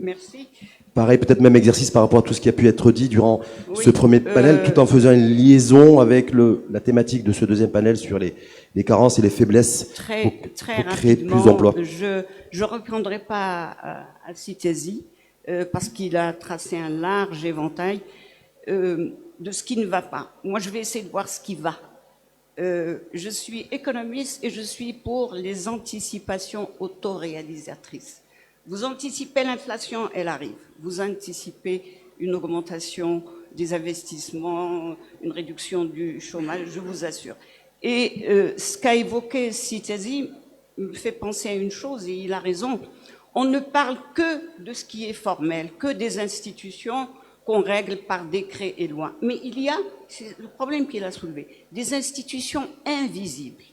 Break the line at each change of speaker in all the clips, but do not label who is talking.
Merci.
Pareil, peut-être même exercice par rapport à tout ce qui a pu être dit durant ce premier panel, tout en faisant une liaison avec la thématique de ce deuxième panel sur les carences et les faiblesses pour créer plus d'emplois.
Je ne reprendrai pas Al-Sitezi parce qu'il a tracé un large éventail de ce qui ne va pas. Moi, je vais essayer de voir ce qui va. Je suis économiste et je suis pour les anticipations autoréalisatrices. Vous anticipez l'inflation, elle arrive. Vous anticipez une augmentation des investissements, une réduction du chômage, je vous assure. Et ce qu'a évoqué Sitezi me fait penser à une chose, et il a raison. On ne parle que de ce qui est formel, que des institutions qu'on règle par décret et loi. Mais il y a, c'est le problème qu'il a soulevé, des institutions invisibles.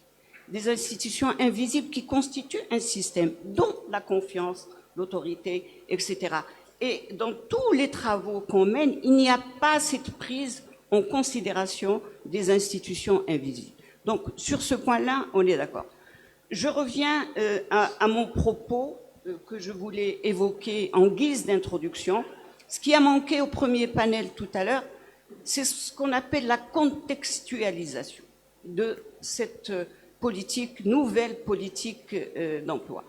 Des institutions invisibles qui constituent un système, dont la confiance, l'autorité, etc. Et dans tous les travaux qu'on mène, il n'y a pas cette prise en considération des institutions invisibles. Donc, sur ce point-là, on est d'accord. Je reviens à mon propos que je voulais évoquer en guise d'introduction. Ce qui a manqué au premier panel tout à l'heure, c'est ce qu'on appelle la contextualisation de cette politique, nouvelle politique d'emploi.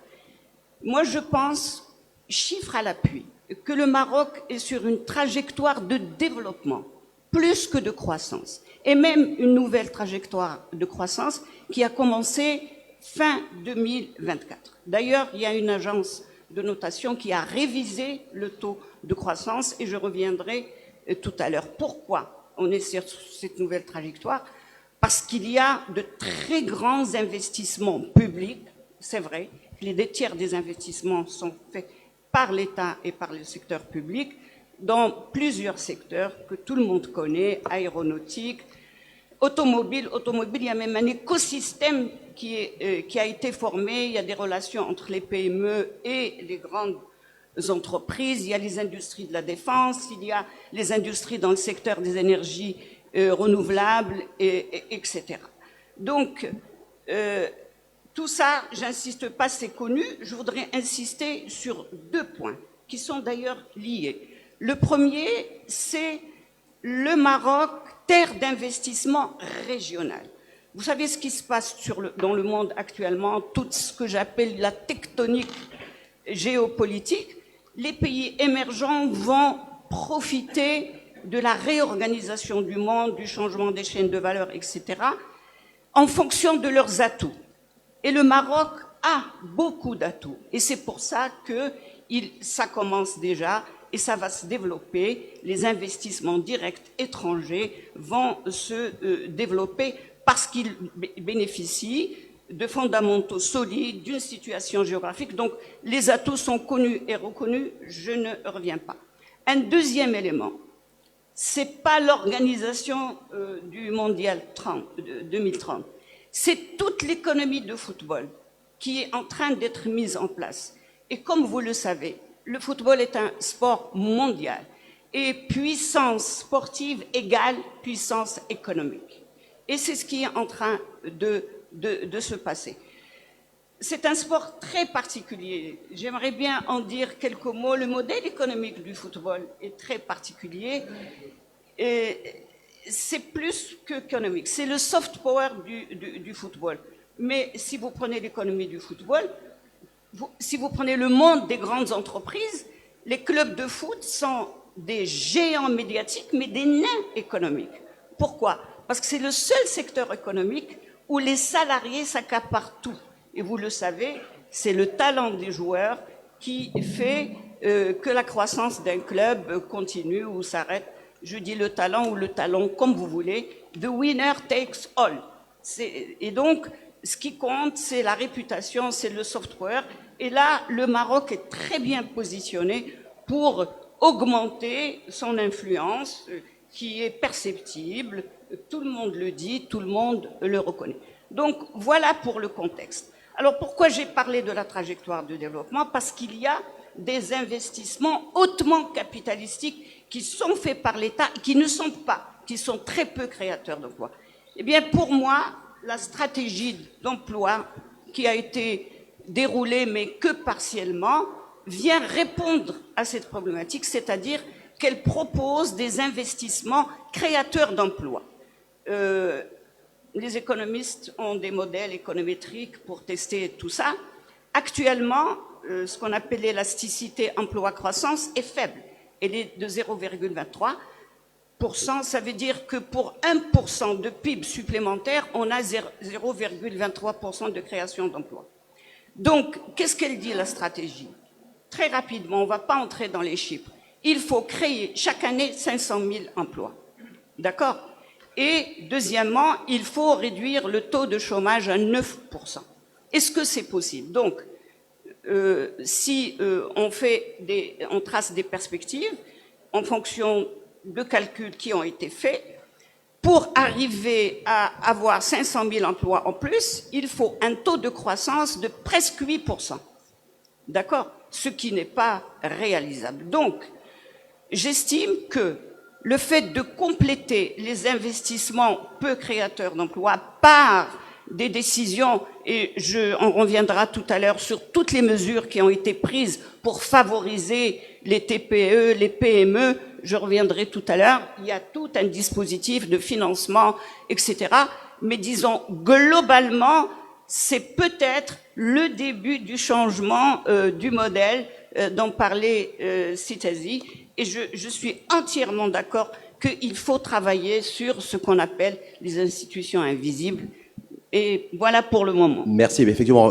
Moi, je pense, chiffre à l'appui, que le Maroc est sur une trajectoire de développement, plus que de croissance, et même une nouvelle trajectoire de croissance qui a commencé fin 2024. D'ailleurs, il y a une agence de notation qui a révisé le taux de croissance, et je reviendrai tout à l'heure. Pourquoi on est sur cette nouvelle trajectoire? Parce qu'il y a de très grands investissements publics, c'est vrai, les 2 tiers des investissements sont faits par l'État et par le secteur public dans plusieurs secteurs que tout le monde connaît, aéronautique, automobile, il y a même un écosystème qui a été formé, il y a des relations entre les PME et les grandes entreprises, il y a les industries de la défense, il y a les industries dans le secteur des énergies renouvelables, etc. Donc, tout ça, j'insiste pas, c'est connu. Je voudrais insister sur 2 points qui sont d'ailleurs liés. Le premier, c'est le Maroc, terre d'investissement régional. Vous savez ce qui se passe dans le monde actuellement, tout ce que j'appelle la tectonique géopolitique. Les pays émergents vont profiter de la réorganisation du monde, du changement des chaînes de valeur, etc., en fonction de leurs atouts. Et le Maroc a beaucoup d'atouts. Et c'est pour ça que ça commence déjà et ça va se développer. Les investissements directs étrangers vont se développer parce qu'ils bénéficient de fondamentaux solides, d'une situation géographique. Donc, les atouts sont connus et reconnus, je ne reviens pas. Un deuxième élément, c'est pas l'organisation du Mondial 2030. C'est toute l'économie de football qui est en train d'être mise en place. Et comme vous le savez, le football est un sport mondial. Et puissance sportive égale puissance économique. Et c'est ce qui est en train de se passer. C'est un sport très particulier. J'aimerais bien en dire quelques mots. Le modèle économique du football est très particulier. Et c'est plus qu'économique. C'est le soft power du football. Mais si vous prenez l'économie du football, si vous prenez le monde des grandes entreprises, les clubs de foot sont des géants médiatiques, mais des nains économiques. Pourquoi? Parce que c'est le seul secteur économique où les salariés s'accaparent tout. Et vous le savez, c'est le talent des joueurs qui fait que la croissance d'un club continue ou s'arrête. Je dis le talent ou le talent, comme vous voulez. The winner takes all. Et donc, ce qui compte, c'est la réputation, c'est le software. Et là, le Maroc est très bien positionné pour augmenter son influence, qui est perceptible. Tout le monde le dit, tout le monde le reconnaît. Donc, voilà pour le contexte. Alors, pourquoi j'ai parlé de la trajectoire de développement? Parce qu'il y a des investissements hautement capitalistiques qui sont faits par l'État, qui ne sont pas, qui sont très peu créateurs d'emplois. Eh bien, pour moi, la stratégie d'emploi qui a été déroulée, mais que partiellement, vient répondre à cette problématique, c'est-à-dire qu'elle propose des investissements créateurs d'emplois. Les économistes ont des modèles économétriques pour tester tout ça. Actuellement, ce qu'on appelle l'élasticité emploi-croissance est faible. Elle est de 0,23%. Ça veut dire que pour 1% de PIB supplémentaire, on a 0,23% de création d'emplois. Donc, qu'est-ce qu'elle dit, la stratégie? Très rapidement, on ne va pas entrer dans les chiffres. Il faut créer chaque année 500 000 emplois. D'accord? Et deuxièmement, il faut réduire le taux de chômage à 9%. Est-ce que c'est possible? Donc, si on trace des perspectives en fonction de calculs qui ont été faits, pour arriver à avoir 500 000 emplois en plus, il faut un taux de croissance de presque 8%. D'accord? Ce qui n'est pas réalisable. Donc, j'estime que le fait de compléter les investissements peu créateurs d'emplois par des décisions, et on reviendra tout à l'heure sur toutes les mesures qui ont été prises pour favoriser les TPE, les PME, je reviendrai tout à l'heure, il y a tout un dispositif de financement, etc. Mais disons, globalement, c'est peut-être le début du changement du modèle dont parlait Citasi, et je suis entièrement d'accord qu'il faut travailler sur ce qu'on appelle les institutions invisibles. Et voilà pour le moment.
Merci, mais effectivement,